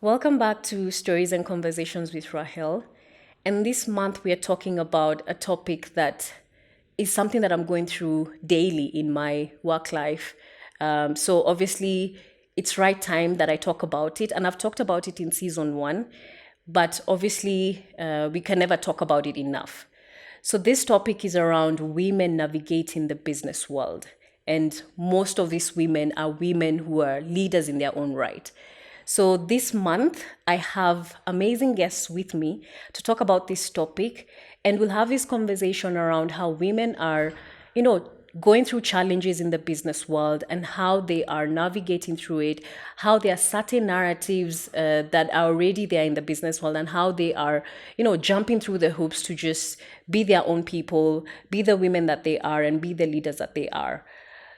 Welcome back to Stories and Conversations with Rahel. And this month we are talking about a topic that is something that I'm going through daily in my work life. So obviously it's right time that I talk about it. And I've talked about it in season one, but obviously we can never talk about it enough. So this topic is around women navigating the business world. And most of these women are women who are leaders in their own right. So this month, I have amazing guests with me to talk about this topic. And we'll have this conversation around how women are, going through challenges in the business world and how they are navigating through it, how there are certain narratives that are already there in the business world and how they are, jumping through the hoops to just be their own people, be the women that they are and be the leaders that they are.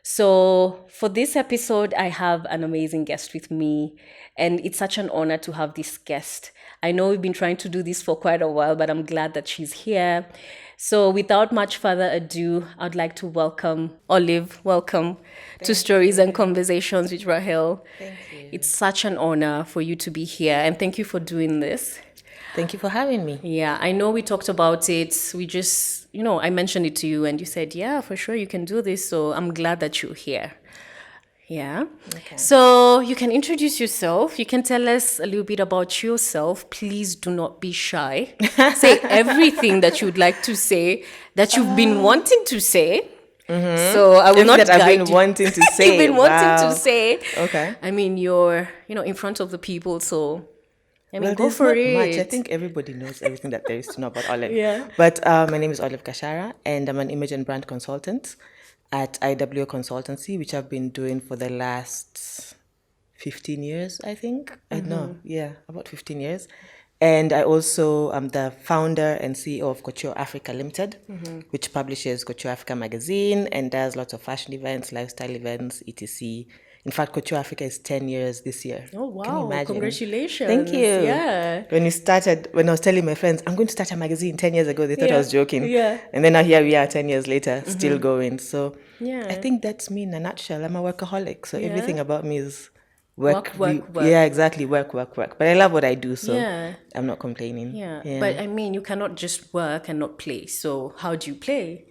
So, for this episode, I have an amazing guest with me, and it's such an honor to have this guest. I know we've been trying to do this for quite a while, but I'm glad that she's here. So, without much further ado, I'd like to welcome Olive. Welcome to Stories and Conversations with Rahel. Thank you. It's such an honor for you to be here, and thank you for doing this. Thank you for having me. Yeah, I know we talked about it. We just, I mentioned it to you and you said, yeah, for sure you can do this. So I'm glad that you're here. Yeah. Okay. So you can introduce yourself. You can tell us a little bit about yourself. Please do not be shy. Say everything that you'd like to say, that you've been wanting to say. Mm-hmm. So I will not that guide I've been you. wanting to say. You've been wanting to say. Okay. I mean, you're, in front of the people. So Well, go there's for not it. much. I think everybody knows everything that there is to know about Olive. Yeah. But my name is Olive Gachara, and I'm an image and brand consultant at IW Consultancy, which I've been doing for the last 15 years, I think. I know, yeah, about 15 years. And I also am the founder and CEO of Couture Africa Limited, which publishes Couture Africa magazine and does lots of fashion events, lifestyle events, etc. In fact, Couture Africa is 10 years this year. Oh, wow. Can you imagine? Congratulations. Thank you. Yeah. When I was telling my friends, I'm going to start a magazine 10 years ago, they thought I was joking. Yeah. And then now here we are 10 years later, still going. So Yeah. I think that's me in a nutshell. I'm a workaholic. So everything about me is Work. Yeah, exactly. Work. But I love what I do, so Yeah. I'm not complaining. Yeah. But I mean, you cannot just work and not play. So how do you play?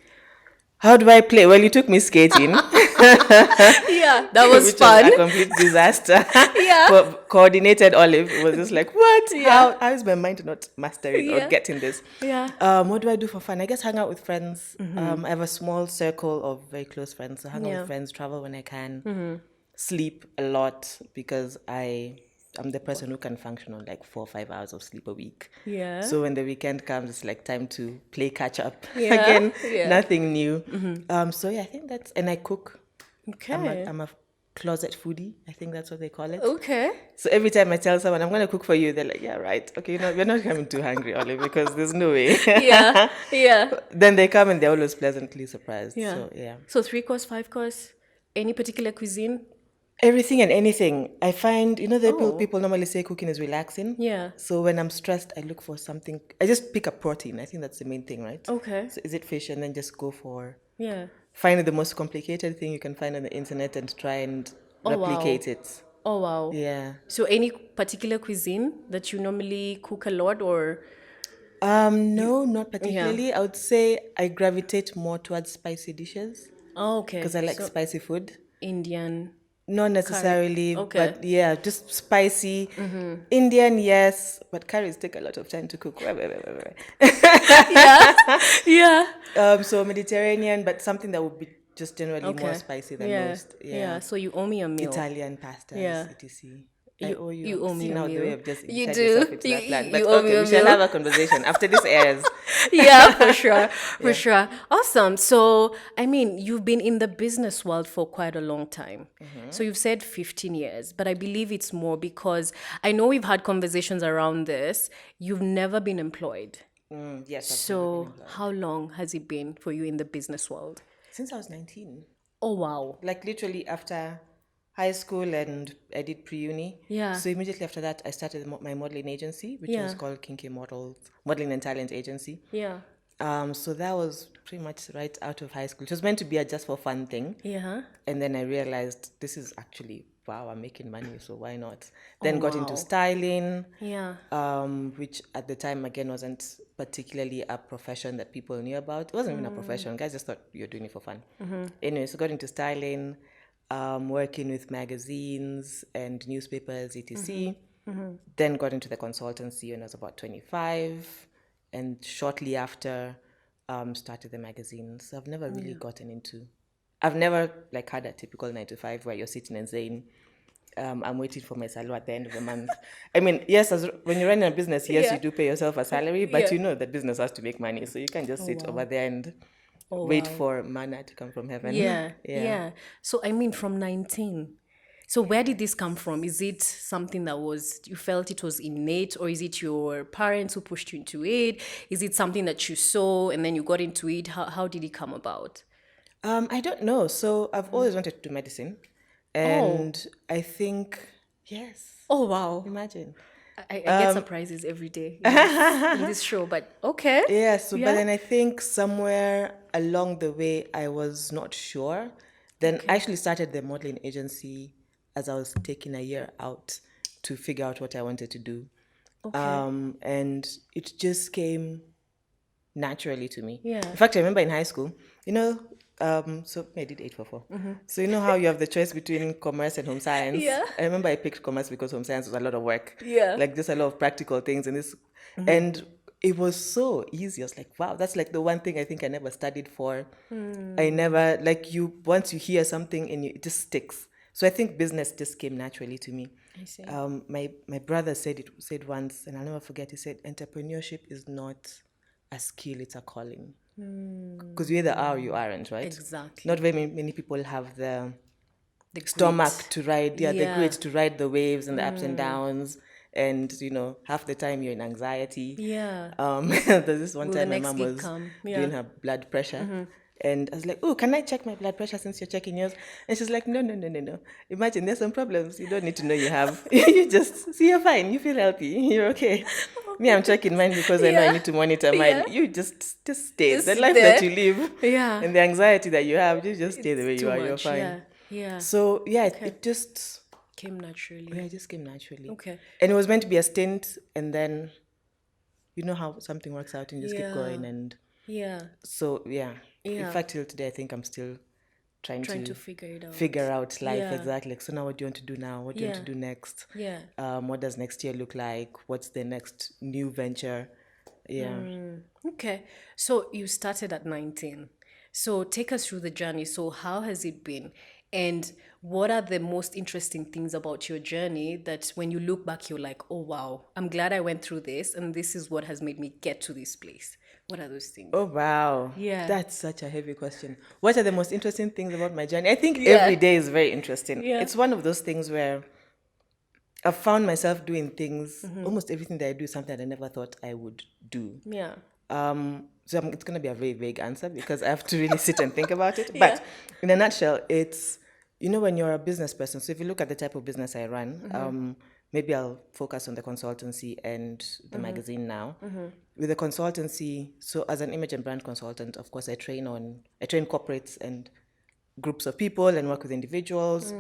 How do I play? Well, you took me skating. Yeah, that was which fun. was a complete disaster. Yeah. But coordinated Olive was just like, what? Yeah. How is my mind not mastering or getting this? Yeah. What do I do for fun? I guess hang out with friends. I have a small circle of very close friends. So hang out with friends, travel when I can, sleep a lot because I'm the person who can function on like 4 or 5 hours of sleep a week. Yeah. So when the weekend comes, it's like time to play catch up Yeah. again. Yeah. Nothing new. So yeah, I think that's, and I cook. Okay. I'm a closet foodie. I think that's what they call it. Okay. So every time I tell someone I'm going to cook for you, they're like, yeah, right. Okay, we're not coming too hungry, Olive, because there's no way. Yeah. Yeah. Then they come and they're always pleasantly surprised. Yeah. So yeah. So 3 course, 5 course, any particular cuisine? Everything and anything. I find, people normally say cooking is relaxing. Yeah. So when I'm stressed, I look for something. I just pick up protein. I think that's the main thing, right? Okay. So is it fish? And then just go for Yeah. find the most complicated thing you can find on the internet and try and Oh, wow. replicate it. Oh, wow. Yeah. So any particular cuisine that you normally cook a lot or? No, not particularly. I would say I gravitate more towards spicy dishes Oh, okay. because I like So spicy food. Indian. Not necessarily, Okay. but yeah, just spicy. Indian, yes, but curries take a lot of time to cook. Yeah. Yeah. So Mediterranean, but something that would be just generally more Okay. spicy than Yeah. most. Yeah. So you owe me a meal. Italian pastas, Yeah. etc. I owe you. You owe me See a now the meal. way I've just You inserted do. yourself into that plan. But You owe me okay, a we shall meal. have a conversation after this airs. Yeah, for sure. For sure. Awesome. So, I mean, you've been in the business world for quite a long time. So you've said 15 years, but I believe it's more because I know we've had conversations around this. You've never been employed. Yes. I've So how long has it been for you in the business world? since I was 19. Oh, wow. Like literally after high school and I did pre-uni. Yeah. So immediately after that, I started my modeling agency, which was called Kinky Models, Modeling and Talent Agency. Yeah. So that was pretty much right out of high school. It was meant to be a just for fun thing. Yeah. And then I realized this is actually wow, I'm making money, so why not? Oh, Then got into wow. styling, Yeah. which at the time, again, wasn't particularly a profession that people knew about. It wasn't even a profession. Guys just thought you're doing it for fun. Anyway, so got into styling, working with magazines and newspapers, etc. Then got into the consultancy when I was about 25. And shortly after, started the magazines. So I've never really gotten into... I've never like had a typical 9 to 5 where you're sitting and saying, I'm waiting for my salary at the end of the month. I mean, yes, when you're running a business, yes, you Yeah. do pay yourself a salary, but Yeah. you know that business has to make money. So you can't just Oh, sit over wow. there and Oh, wait wow. for manna to come from heaven. Yeah. Yeah. Yeah. So, I mean, from 19. So, where did this come from? Is it something that was, you felt it was innate, or is it your parents who pushed you into it? Is it something that you saw and then you got into it? How did it come about? I don't know. So I've always wanted to do medicine. Oh, And I think, yes, oh, wow. imagine. I get surprises every day in this show, but okay. Yeah, so but Yeah. then I think somewhere along the way I was not sure. Then I Okay. actually started the modeling agency as I was taking a year out to figure out what I wanted to do. Okay. And it just came naturally to me. Yeah. In fact, I remember in high school, so I did 844. So you know how you have the choice between commerce and home science? Yeah. I remember I picked commerce because home science was a lot of work, Yeah. like just a lot of practical things and this, and it was so easy. I was like, wow, that's like the one thing I think I never studied for. I never like you once you hear something and it just sticks. So I think business just came naturally to me. I see. My brother said once, and I'll never forget. He said, "Entrepreneurship is not a skill; it's a calling. Because you either are or you aren't, right? Exactly. Not very many people have the The stomach grit. to ride, the Yeah. grit to ride the waves and the ups and downs. And half the time you're in anxiety. Yeah. There's this one Will the time my next mom gig was come? doing Yeah. her blood pressure. And I was like, oh, can I check my blood pressure since you're checking yours? And she's like, no, no, no, no, no. Imagine there's some problems. You don't need to know you have. You just see you're fine. You feel healthy. You're okay. Me, I'm checking mine because I know I Yeah. need to monitor Yeah. mine. You just stay. Just The sit life that there. you live Yeah. and the anxiety that you have, you just stay the It's way you too are. You're much. fine. Yeah. Yeah. So yeah, Okay. it just Came naturally. yeah, it just came naturally. Okay. And it was meant to be a stint, and then you know how something works out and you just keep Yeah. going. And Yeah. so yeah, in Yeah. fact, till today, I think I'm still trying Trying to to figure it figure out. out life Yeah. exactly. Like, so now, what do you want to do now? What do you want Yeah. to do next? Yeah. What does next year look like? What's the next new venture? Yeah. Okay. So you started at 19. So take us through the journey. So how has it been? And what are the most interesting things about your journey that when you look back, you're like, oh, wow, I'm glad I went through this. And this is what has made me get to this place. What are those things? Oh wow, Yeah. that's such a heavy question. What are the most interesting things about my journey? I think Yeah. every day is very interesting. Yeah. It's one of those things where I've found myself doing things. Almost everything that I do is something that I never thought I would do. Yeah. It's going to be a very vague answer because I have to really sit and think about it. Yeah. But in a nutshell, it's, when you're a business person, so if you look at the type of business I run, maybe I'll focus on the consultancy and the magazine now. With the consultancy, so as an image and brand consultant, of course, I train corporates and groups of people and work with individuals,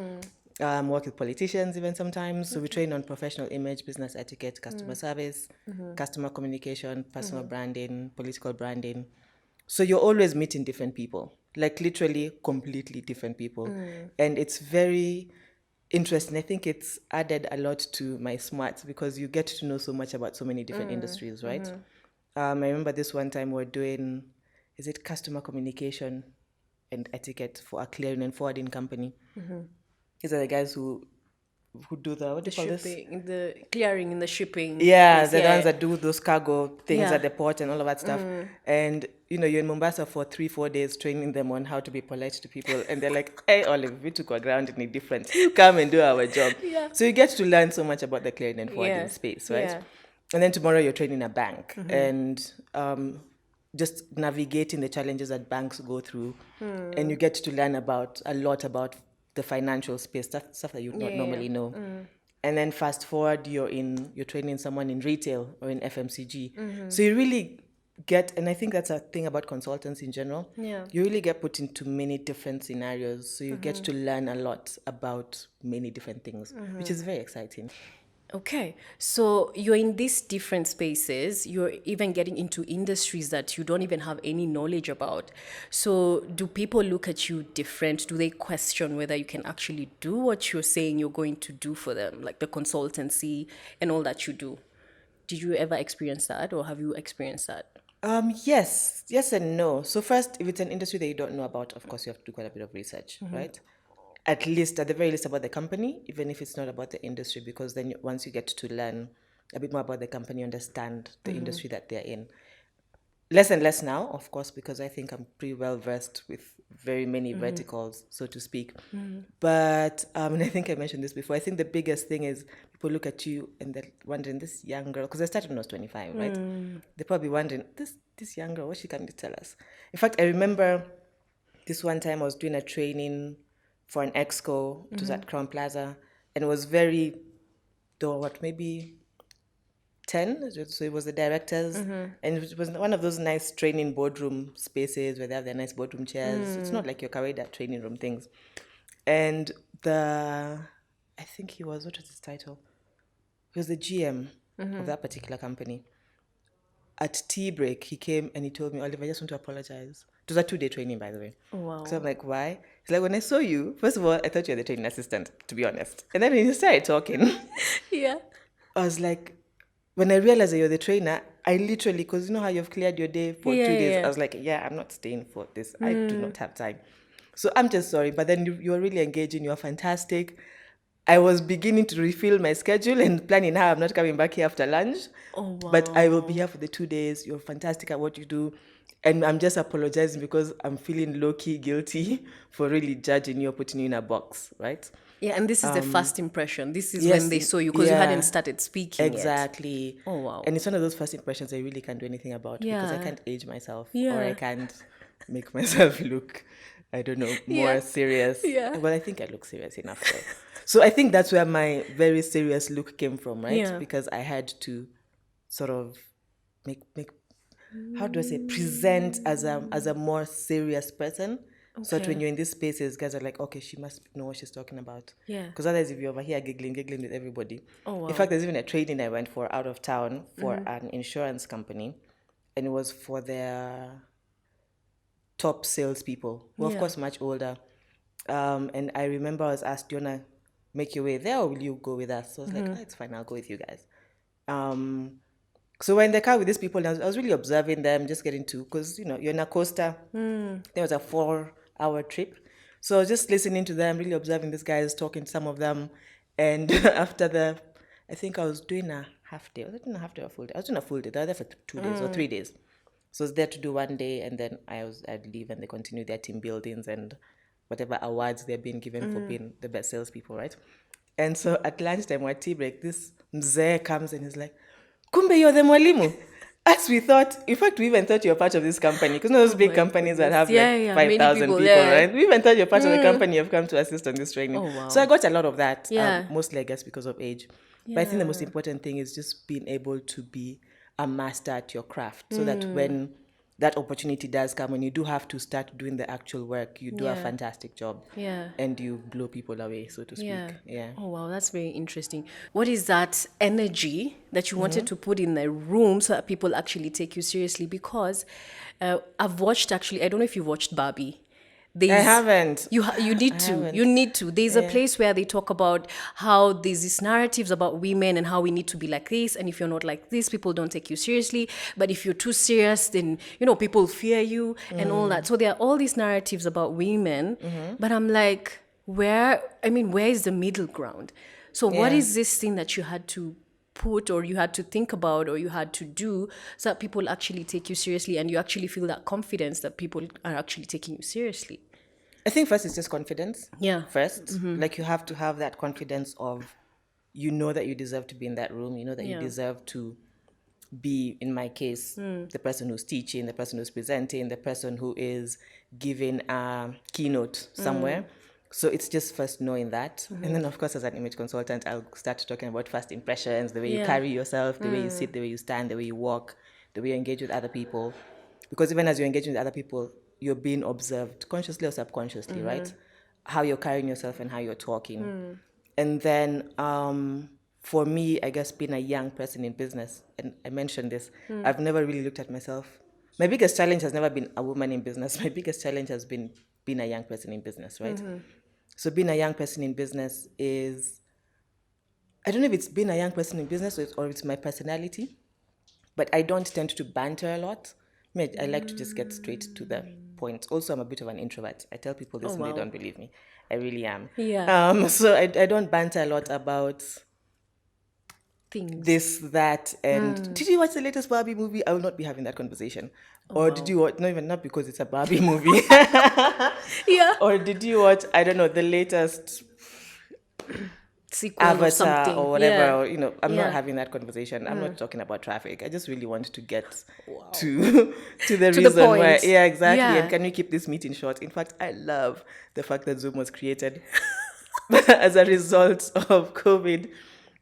work with politicians even sometimes. So we train on professional image, business etiquette, customer service, customer communication, personal branding, political branding. So you're always meeting different people, like literally completely different people. And it's very interesting. I think it's added a lot to my smarts because you get to know so much about so many different industries, right? I remember this one time we're doing, is it customer communication and etiquette for a clearing and forwarding company? These are the guys who do what do The you call this? shipping, the clearing in the shipping Yeah, place. the Yeah. ones that do those cargo things Yeah. at the port and all of that stuff. And you're in Mombasa for 3-4 days training them on how to be polite to people, and they're like, "Hey, Olive, we took our ground in a different. Come and do our job." Yeah. So you get to learn so much about the clearing and forwarding Yeah. space, right? Yeah. And then tomorrow you're training a bank, and just navigating the challenges that banks go through, and you get to learn a lot about the financial space, stuff that you would not normally know. And then fast forward, you're training someone in retail or in FMCG. So you really and I think that's a thing about consultants in general. Yeah. You really get put into many different scenarios. So you get to learn a lot about many different things, which is very exciting. Okay, so you're in these different spaces, you're even getting into industries that you don't even have any knowledge about. So, do people look at you different? Do they question whether you can actually do what you're saying you're going to do for them, like the consultancy and all that you do? Did you ever experience that, or have you experienced that? Yes and no. So first, if it's an industry that you don't know about, of course you have to do quite a bit of research, right? At least, at the very least, about the company, even if it's not about the industry, because then once you get to learn a bit more about the company, you understand the industry that they're in. Less and less now, of course, because I think I'm pretty well versed with very many verticals, so to speak. But and I think I mentioned this before. I think the biggest thing is people look at you and they're wondering, this young girl, because I started when I was 25, right? They're probably wondering, this young girl, what she can tell us? In fact, I remember this one time I was doing a training for an exco. It was at Crown Plaza, and it was very, though, what, maybe 10, so it was the directors, and it was one of those nice training boardroom spaces where they have their nice boardroom chairs. It's not like your Kawaida training room things. And I think he was, what was his title? He was the GM of that particular company. At tea break, he came and he told me, Olive, I just want to apologize. It was a 2-day training, by the way. Wow. So I'm like, why? He's like, when I saw you, first of all, I thought you were the training assistant, to be honest. And then when he started talking, Yeah. I was like, when I realized that you're the trainer, I literally, because you know how you've cleared your day for 2 days, I was like, yeah, I'm not staying for this. I do not have time. So I'm just sorry. But then you're really engaging. You're fantastic. I was beginning to refill my schedule and planning how I'm not coming back here after lunch. Oh, wow. But I will be here for the 2 days. You're fantastic at what you do. And I'm just apologizing because I'm feeling low-key guilty for really judging you or putting you in a box, right? Yeah, and this is the first impression. This is Yes, when they saw you because you hadn't yeah, started speaking yet. exactly. Oh, wow. And it's one of those first impressions I really can't do anything about because I Yeah. can't age myself or I Yeah. can't make myself look, I don't know, more Yeah. serious. Yeah. Well, I think I look serious enough though. So I think that's where my very serious look came from, right? Yeah. Because I had to sort of make how do I say, present as a more serious person. So that when Okay. you're in these spaces, guys are like, okay, she must know what she's talking about. Yeah. Because otherwise, if you're over here giggling with everybody. Oh, wow. In fact, there's even a training I went for out of town for an insurance company, and it was for their top salespeople, who are, of Yeah. course, much older. And I remember I was asked, do you want to make your way there or will you go with us? So I was like, oh, it's fine, I'll go with you guys. So we're in the car with these people, and I was really observing them, just getting to, because, you know, you're in a coaster. There was a 4-hour trip. So I was just listening to them, really observing these guys, talking to some of them. And after I think I was doing a half day. Was I doing a half day or a full day? I was doing a full day. They were there for 2 days or 3 days. So I was there to do one day, and then I'd leave and they continue their team buildings and whatever awards they're being given for being the best salespeople, right? And so at lunchtime or at tea break, this mzee comes and he's like, Kumbe, you're the mwalimu. As we thought, in fact, we even thought you were part of this company. Because those big my companies that goodness. have Yeah, like yeah, many 5,000 people, people, yeah. right? We even thought you're part of the company you've come to assist on this training. Oh, wow. So I got a lot of that, Yeah. mostly, I guess, because of age. But I think the most important thing is just being able to be a master at your craft so that when that opportunity does come and you do have to start doing the actual work, you do a Yeah. fantastic job. Yeah. And you blow people away, so to speak. Yeah. Oh, wow, that's very interesting. What is that energy that you wanted to put in the room so that people actually take you seriously? Because I've watched, actually, I don't know if you've watched Barbie. I haven't. You need to. haven't. You need to. There's a place where they talk about how there's these narratives about women and how we need to be like this. And if you're not like this, people don't take you seriously. But if you're too serious, then, people fear you and all that. So there are all these narratives about women. But I'm like, where is the middle ground? So what Yeah. is this thing that you had to put or you had to think about or you had to do so that people actually take you seriously and you actually feel that confidence that people are actually taking you seriously? I think first it's just confidence. Yeah. First, like you have to have that confidence of, you know that you deserve to be in that room. You know that you Yeah. deserve to be, in my case, the person who's teaching, the person who's presenting, the person who is giving a keynote somewhere. So it's just first knowing that. And then, of course, as an image consultant, I'll start talking about first impressions, the way you Yeah. carry yourself, the way you sit, the way you stand, the way you walk, the way you engage with other people. Because even as you're engaging with other people, you're being observed, consciously or subconsciously, right? How you're carrying yourself and how you're talking. And then for me, I guess being a young person in business, and I mentioned this, I've never really looked at myself. My biggest challenge has never been a woman in business. My biggest challenge has been being a young person in business, right? So being a young person in business is, I don't know if it's being a young person in business or it's my personality, but I don't tend to banter a lot. I like to just get straight to the point. Also, I'm a bit of an introvert. I tell people this Oh, and they wow. don't believe me. I really am. Yeah. So I don't banter a lot about Things. this, that, and did you watch the latest Barbie movie? I will not be having that conversation. Oh, Or did wow. you watch, not even, not because it's a Barbie movie. Yeah. Or did you watch, I don't know, the latest Sequel of Avatar or something. whatever, Yeah. or, I'm not Yeah. having that conversation. I'm not talking about traffic. I just really want to get Wow. to to the To the reason why. point. Yeah, exactly. And Yeah. can we keep this meeting short? In fact, I love the fact that Zoom was created as a result of COVID,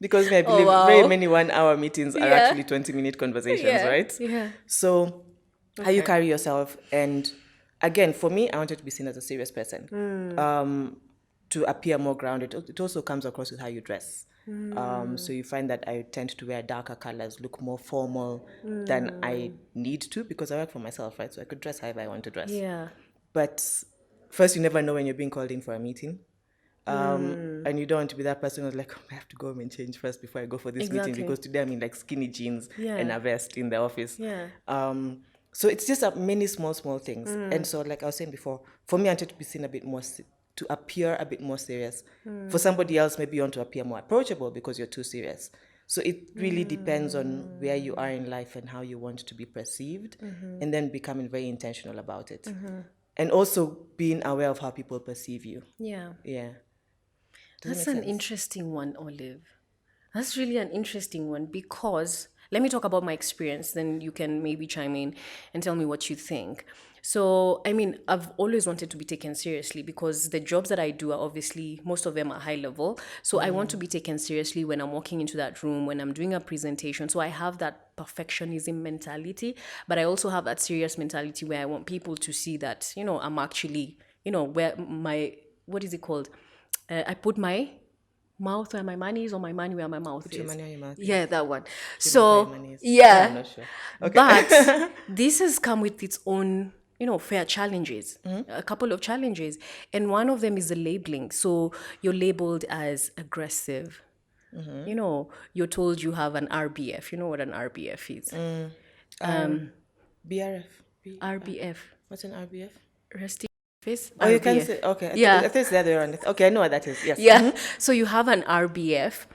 because I Oh, believe very wow. many 1 hour meetings are Yeah. actually 20-minute conversations, Yeah. right? Yeah. So how you Okay. carry yourself, and again, for me, I wanted to be seen as a serious person. To appear more grounded. It also comes across with how you dress. So you find that I tend to wear darker colors, look more formal than I need to, because I work for myself, right? So I could dress however I want to dress. Yeah. But first, you never know when you're being called in for a meeting. And you don't want to be that person who's like, oh, I have to go home and change first before I go for this meeting, Exactly. because today I'm in like skinny jeans and Yeah. a vest in the office. Yeah. So it's just many small things. And so, like I was saying before, for me, I wanted to be seen a bit more, to appear a bit more serious. For somebody else, maybe you want to appear more approachable because you're too serious. So it really depends on where you are in life and how you want to be perceived, and then becoming very intentional about it. And also being aware of how people perceive you. Yeah. Yeah. Does it That's make an sense? interesting one, Olive. That's really an interesting one because let me talk about my experience, then you can maybe chime in and tell me what you think. So, I mean, I've always wanted to be taken seriously because the jobs that I do are obviously, most of them are high level. So, I want to be taken seriously when I'm walking into that room, when I'm doing a presentation. So, I have that perfectionism mentality, but I also have that serious mentality where I want people to see that, I'm actually, where what is it called? I put my mouth where my money is or my money where my mouth Put your is. money on your mouth, Yeah, yes. that one. Put your mouth where your So, money is. Yeah, I'm yeah. not sure. But Okay. this has come with its own, fair challenges, a couple of challenges. And one of them is the labeling. So you're labeled as aggressive. You're told you have an RBF. You know what an RBF is? BRF. RBF. What's an RBF? Resting face. Oh, you can RBF. say, okay. I Yeah. think it's the other way around. Okay, I know what that is. Yes. Yeah. So you have an RBF.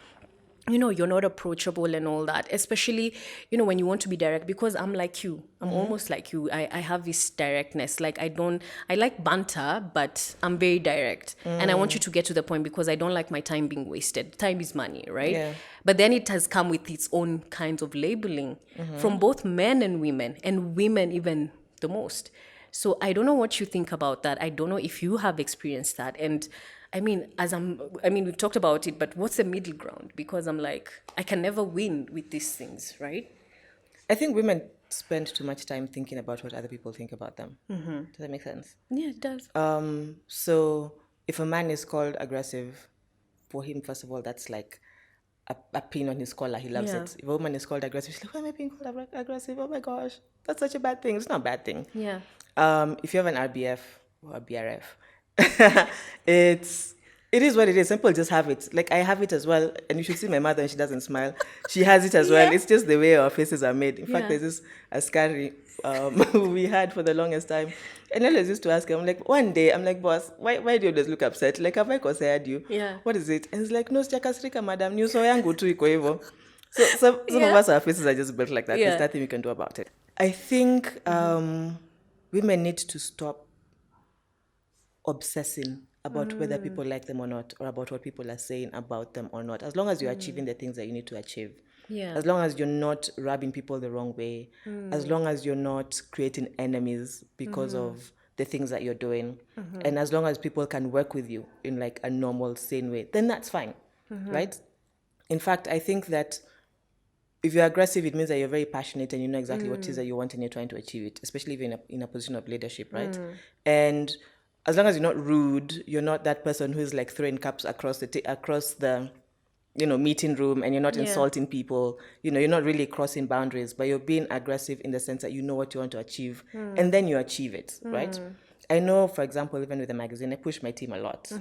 You're not approachable and all that, especially, when you want to be direct, because I'm like you. I'm almost like you. I have this directness. Like, I like banter, but I'm very direct. And I want you to get to the point because I don't like my time being wasted. Time is money, right? Yeah. But then it has come with its own kinds of labeling from both men and women even the most. So I don't know what you think about that. I don't know if you have experienced that. And we've talked about it, but what's the middle ground? Because I'm like, I can never win with these things, right? I think women spend too much time thinking about what other people think about them. Does that make sense? Yeah, it does. So if a man is called aggressive, for him, first of all, that's like a pin on his collar. He loves Yeah. it. If a woman is called aggressive, she's like, why am I being called aggressive? Oh my gosh, that's such a bad thing. It's not a bad thing. Yeah. If you have an RBF or a BRF, it's it is what it is. Some people just have it. Like I have it as well, and you should see my mother, and she doesn't smile. She has it as well. Yeah. It's just the way our faces are made. In fact, Yeah. there's this askari we had for the longest time, and I always used to ask him, I'm like, one day, I'm like, boss, why do you always look upset? Like, have I considered you? Yeah. What is it? And he's like, no, sijakasirika, madam. Nyuso yangu tu iko hivyo. So some of Yeah. us, our faces are just built like that. There's Yeah. nothing we can do about it. I think women need to stop obsessing about whether people like them or not, or about what people are saying about them or not. As long as you're achieving the things that you need to achieve, Yeah. as long as you're not rubbing people the wrong way, as long as you're not creating enemies because of the things that you're doing, and as long as people can work with you in like a normal, sane way, then that's fine, right? In fact, I think that if you're aggressive, it means that you're very passionate and you know exactly what it is that you want and you're trying to achieve it, especially if you're in a position of leadership, right? And as long as you're not rude, you're not that person who's like throwing cups across the meeting room, and you're not Yeah. insulting people, you're not really crossing boundaries, but you're being aggressive in the sense that you know what you want to achieve, and then you achieve it, right? I know, for example, even with the magazine, I push my team a lot.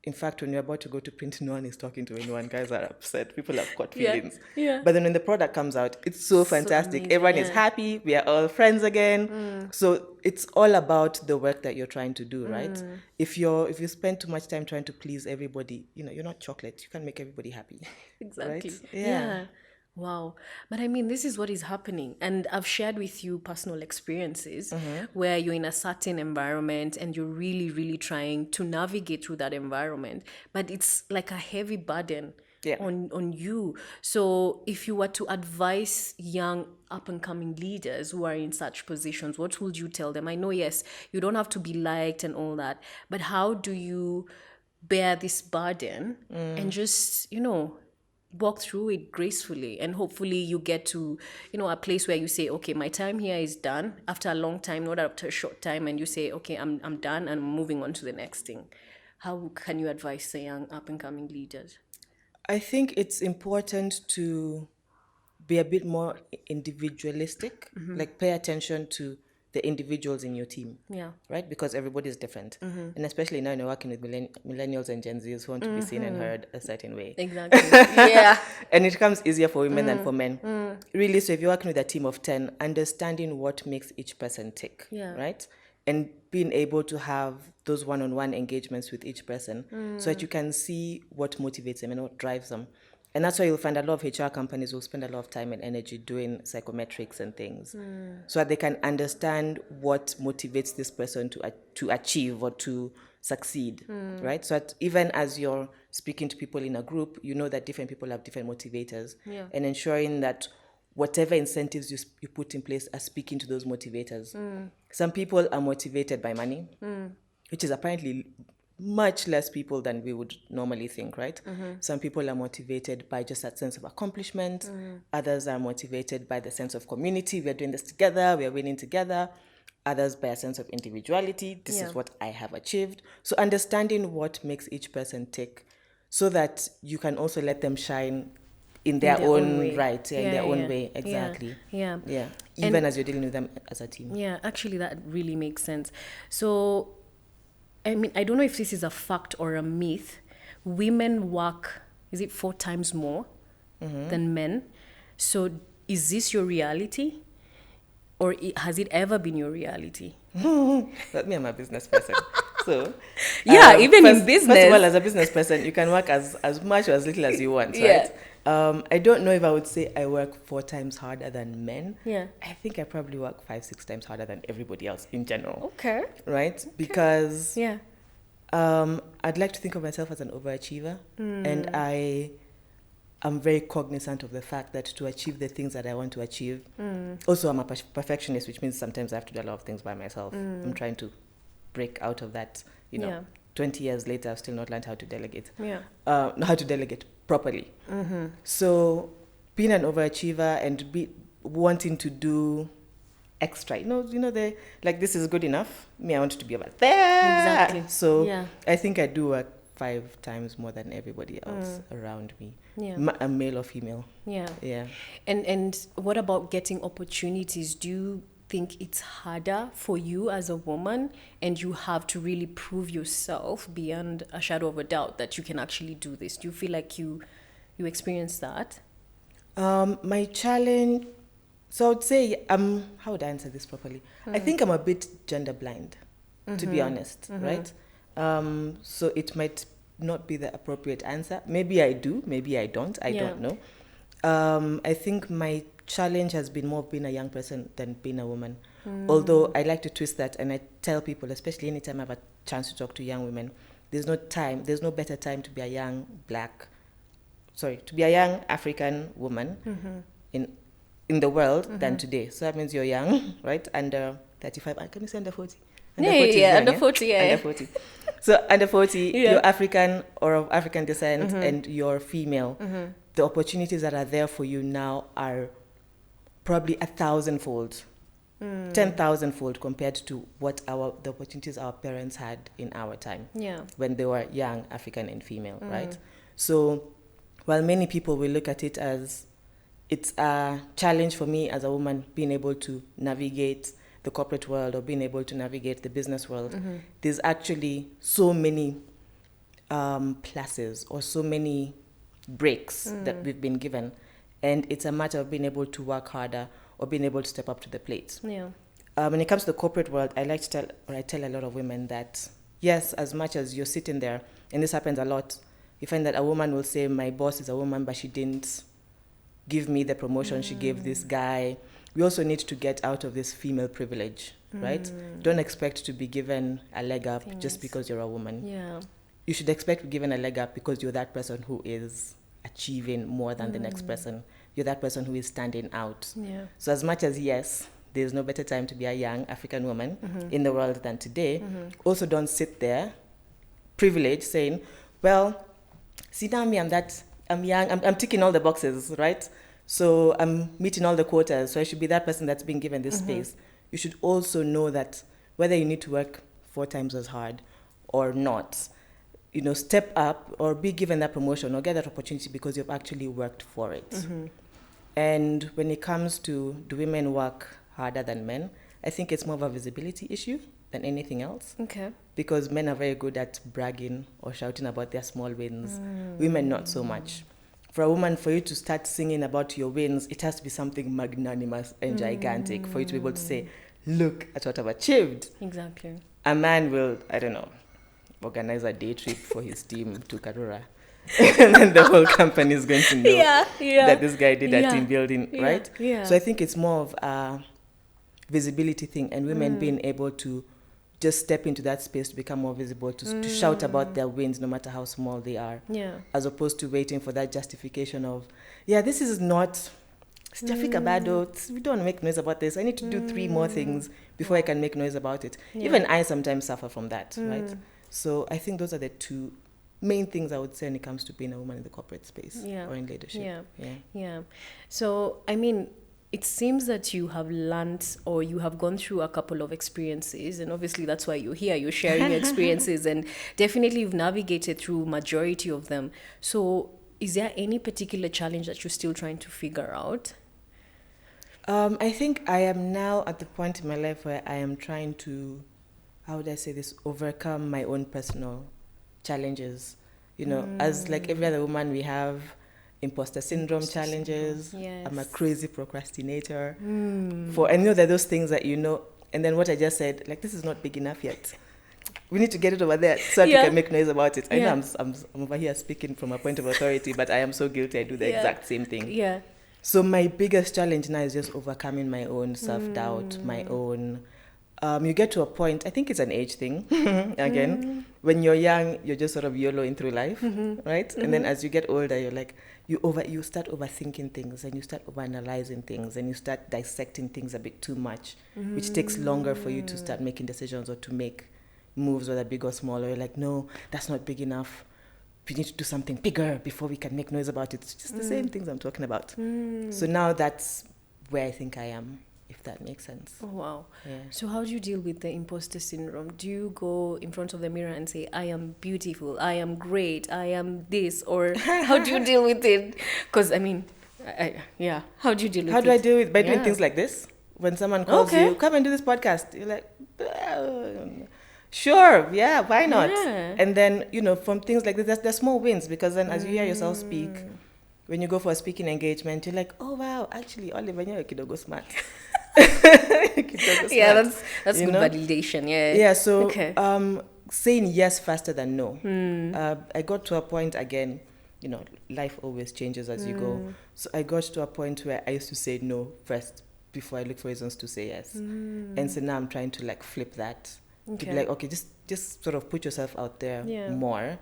In fact, when you're about to go to print, no one is talking to anyone. Guys are upset. People have got Yeah. feelings. Yeah. But then when the product comes out, it's so fantastic. amazing, Everyone is yeah. happy. We are all friends again. So it's all about the work that you're trying to do, right? If you spend too much time trying to please everybody, you're not chocolate. You can't make everybody happy, Exactly. right? Yeah. Wow. But I mean, this is what is happening. And I've shared with you personal experiences where you're in a certain environment and you're really, really trying to navigate through that environment. But it's like a heavy burden Yeah. on you. So if you were to advise young up and coming leaders who are in such positions, what would you tell them? I know, yes, you don't have to be liked and all that, but how do you bear this burden and just, walk through it gracefully, and hopefully you get to a place where you say, okay, my time here is done, after a long time, not after a short time, and you say, okay, I'm done and I'm moving on to the next thing. How can you advise the young up and coming leaders? I think it's important to be a bit more individualistic, like pay attention to the individuals in your team. Yeah. Right? Because everybody is different. And especially now when you're working with millennials and Gen Zs who want to be seen and heard a certain way. Exactly. Yeah. And it comes easier for women than for men. Really, so if you're working with a team of 10, understanding what makes each person tick, Yeah. right? And being able to have those one-on-one engagements with each person so that you can see what motivates them and what drives them. And that's why you'll find a lot of HR companies will spend a lot of time and energy doing psychometrics and things so that they can understand what motivates this person to achieve or to succeed, right? So that even as you're speaking to people in a group, you know that different people have different motivators, Yeah. and ensuring that whatever incentives you put in place are speaking to those motivators. Some people are motivated by money, which is apparently much less people than we would normally think, right? Some people are motivated by just that sense of accomplishment. Others are motivated by the sense of community. We're doing this together. We're winning together. Others by a sense of individuality. This Yeah. is what I have achieved. So understanding what makes each person tick so that you can also let them shine in their own way. right, in their own Yeah. way, exactly. Yeah. Yeah, And- even as you're dealing with them as a team. Yeah, actually, that really makes sense. So, I mean, I don't know if this is a fact or a myth. Women work, is it 4 times more than men? So, is this your reality? Or has it ever been your reality? But me, I'm a business person. So, Yeah, even in First business. of all, as a business person, you can work as much or as little as you want, Yeah. right? I don't know if I would say I work 4 times harder than men. Yeah. I think I probably work 5-6 times harder than everybody else in general, Okay. right? Because Yeah. I'd like to think of myself as an overachiever, and I'm very cognizant of the fact that to achieve the things that I want to achieve, also I'm a perfectionist, which means sometimes I have to do a lot of things by myself. I'm trying to break out of that, Yeah. 20 years later, I've still not learned how to delegate. Yeah. How to delegate properly. So being an overachiever and wanting to do extra, this is good enough. Me, I want to be over there. Exactly. So Yeah. I think I do work 5 times more than everybody else around me. Yeah. A male or female. Yeah. Yeah. And what about getting opportunities? Do you think it's harder for you as a woman, and you have to really prove yourself beyond a shadow of a doubt that you can actually do this? Do you feel like you experience that? My challenge, so I would say, how would I answer this properly? I think I'm a bit gender blind, to be honest, right? So it might not be the appropriate answer. Maybe I do, maybe I don't. I don't know. I think my challenge has been more of being a young person than being a woman. Although I like to twist that, and I tell people, especially anytime I have a chance to talk to young women, there's no better time to be a young African woman in the world than today. So that means you're young, right? Under 35. Can you say under 40? Under 40 is young, under 40, yeah. Under 40. So under 40, Yeah. you're African or of African descent and you're female. The opportunities that are there for you now are probably 1,000-fold, 10,000-fold compared to what the opportunities our parents had in our time Yeah. when they were young, African and female, right? So while many people will look at it as it's a challenge for me as a woman being able to navigate the corporate world or being able to navigate the business world, there's actually so many pluses or so many breaks that we've been given. And it's a matter of being able to work harder or being able to step up to the plate. Yeah. When it comes to the corporate world, I tell a lot of women that, yes, as much as you're sitting there, and this happens a lot, you find that a woman will say, my boss is a woman, but she didn't give me the promotion she gave this guy. We also need to get out of this female privilege, right? Don't expect to be given a leg up just because you're a woman. Yeah. You should expect to be given a leg up because you're that person who is achieving more than the next person. You're that person who is standing out. Yeah. So as much as, yes, there's no better time to be a young African woman in the world than today, also don't sit there, privileged, saying, well, see now me, I'm young, I'm ticking all the boxes, right? So I'm meeting all the quotas, so I should be that person that's being given this space. You should also know that whether you need to work 4 times as hard or not, step up or be given that promotion or get that opportunity because you've actually worked for it. And when it comes to do women work harder than men, I think it's more of a visibility issue than anything else. Okay. Because men are very good at bragging or shouting about their small wins. Women, not so much. For a woman, for you to start singing about your wins, it has to be something magnanimous and gigantic for you to be able to say, look at what I've achieved. Exactly. A man will, I don't know, organize a day trip for his team to Karura. And then the whole company is going to know that this guy did a team building, right? Yeah. So I think it's more of a visibility thing and women being able to just step into that space to become more visible, to shout about their wins no matter how small they are. Yeah. As opposed to waiting for that justification of, this is not bad. We don't make noise about this. I need to do 3 more things before I can make noise about it. Yeah. Even I sometimes suffer from that, right? So I think those are the 2 main things I would say when it comes to being a woman in the corporate space or in leadership. Yeah. So, I mean, it seems that you have learned or you have gone through a couple of experiences, and obviously that's why you're here, you're sharing your experiences, and definitely you've navigated through majority of them. So is there any particular challenge that you're still trying to figure out? I think I am now at the point in my life where I am trying to, how would I say this, overcome my own personal challenges. As like every other woman, we have imposter syndrome challenges. Yes. I'm a crazy procrastinator. And there are those things that and then what I just said, like, this is not big enough yet. We need to get it over there so that we can make noise about it. I know I'm over here speaking from a point of authority, but I am so guilty. I do the exact same thing. Yeah. So my biggest challenge now is just overcoming my own self-doubt, my own... you get to a point, I think it's an age thing, again. When you're young, you're just sort of YOLOing through life, right? And then as you get older, you're like, you start overthinking things and you start overanalyzing things and you start dissecting things a bit too much, which takes longer for you to start making decisions or to make moves, whether big or small. Or you're like, no, that's not big enough. We need to do something bigger before we can make noise about it. It's just the same things I'm talking about. So now that's where I think I am, if that makes sense. Oh, wow. Yeah. So how do you deal with the imposter syndrome? Do you go in front of the mirror and say, I am beautiful, I am great, I am this? Or how do you deal with it? Because, I mean, how do you deal with it? How do I deal with it? By doing things like this? When someone calls you, come and do this podcast, you're like, sure, why not? Yeah. And then, from things like this, there's small wins, because then as you hear yourself speak, when you go for a speaking engagement, you're like, oh, wow, actually, Olive, you're kidogo smart. Yeah, that's good validation. Yeah, so saying yes faster than no. I got to a point, again, life always changes as you go. So I got to a point where I used to say no first before I look for reasons to say yes. And so now I'm trying to like flip that. To be like, okay, just sort of put yourself out there more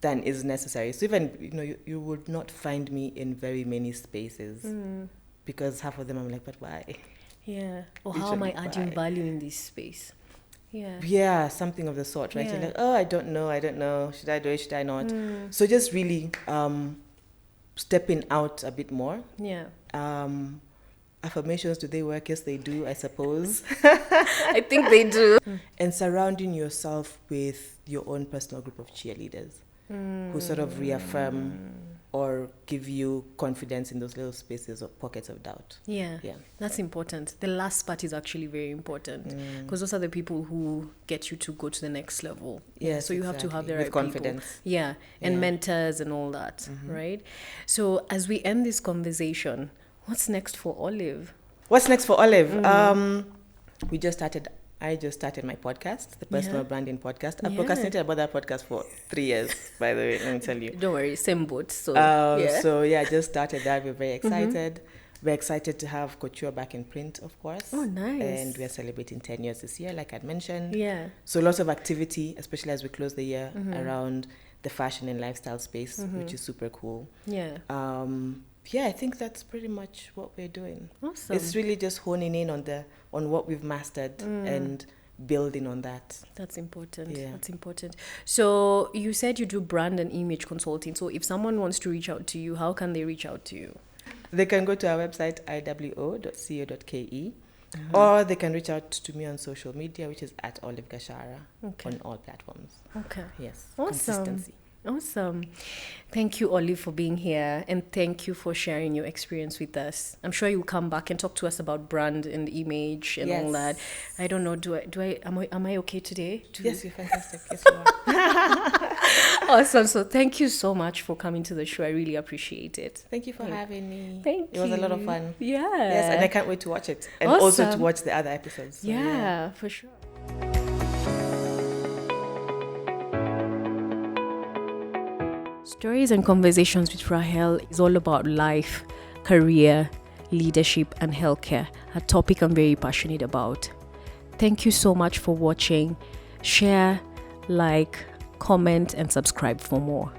than is necessary. So even, you would not find me in very many spaces because half of them I'm like, but why? Yeah. Or how am I adding value in this space? Yeah. Yeah, something of the sort, right? You're Yeah. like, oh, I don't know. Should I do it? Should I not? So just really stepping out a bit more. Yeah. Affirmations, do they work? Yes, they do, I suppose. I think they do. And surrounding yourself with your own personal group of cheerleaders who sort of reaffirm or give you confidence in those little spaces or pockets of doubt. Yeah, that's important. The last part is actually very important because those are the people who get you to go to the next level. Yes, so you have to have exactly. the With right confidence. people. Yeah, and mentors and all that, right? So as we end this conversation, what's next for Olive? What's next for Olive? I just started my podcast, the Personal Branding Podcast. I've procrastinated about that podcast for 3 years, by the way, let me tell you. Don't worry, same boat. So, I just started that. We're very excited. We're excited to have Couture back in print, of course. Oh, nice. And we're celebrating 10 years this year, like I'd mentioned. Yeah. So lots of activity, especially as we close the year, around the fashion and lifestyle space, which is super cool. Yeah. I think that's pretty much what we're doing. Awesome. It's really just honing in on what we've mastered and building on that. That's important. Yeah. That's important. So you said you do brand and image consulting. So if someone wants to reach out to you, how can they reach out to you? They can go to our website, iwo.co.ke, or they can reach out to me on social media, which is at Olive Gachara on all platforms. Okay. Yes. Awesome. Consistency. Awesome. Thank you, Olive, for being here, and thank you for sharing your experience with us. I'm sure you'll come back and talk to us about brand and image and all that. I don't know, am I okay today? Yes, you're fantastic. Yes, you are. Awesome. So thank you so much for coming to the show. I really appreciate it. Thank you for having me. Thank you. It was a lot of fun. Yeah. Yes, and I can't wait to watch it. And also to watch the other episodes. So, yeah, for sure. Stories and Conversations with Rahel is all about life, career, leadership, and healthcare, a topic I'm very passionate about. Thank you so much for watching. Share, like, comment, and subscribe for more.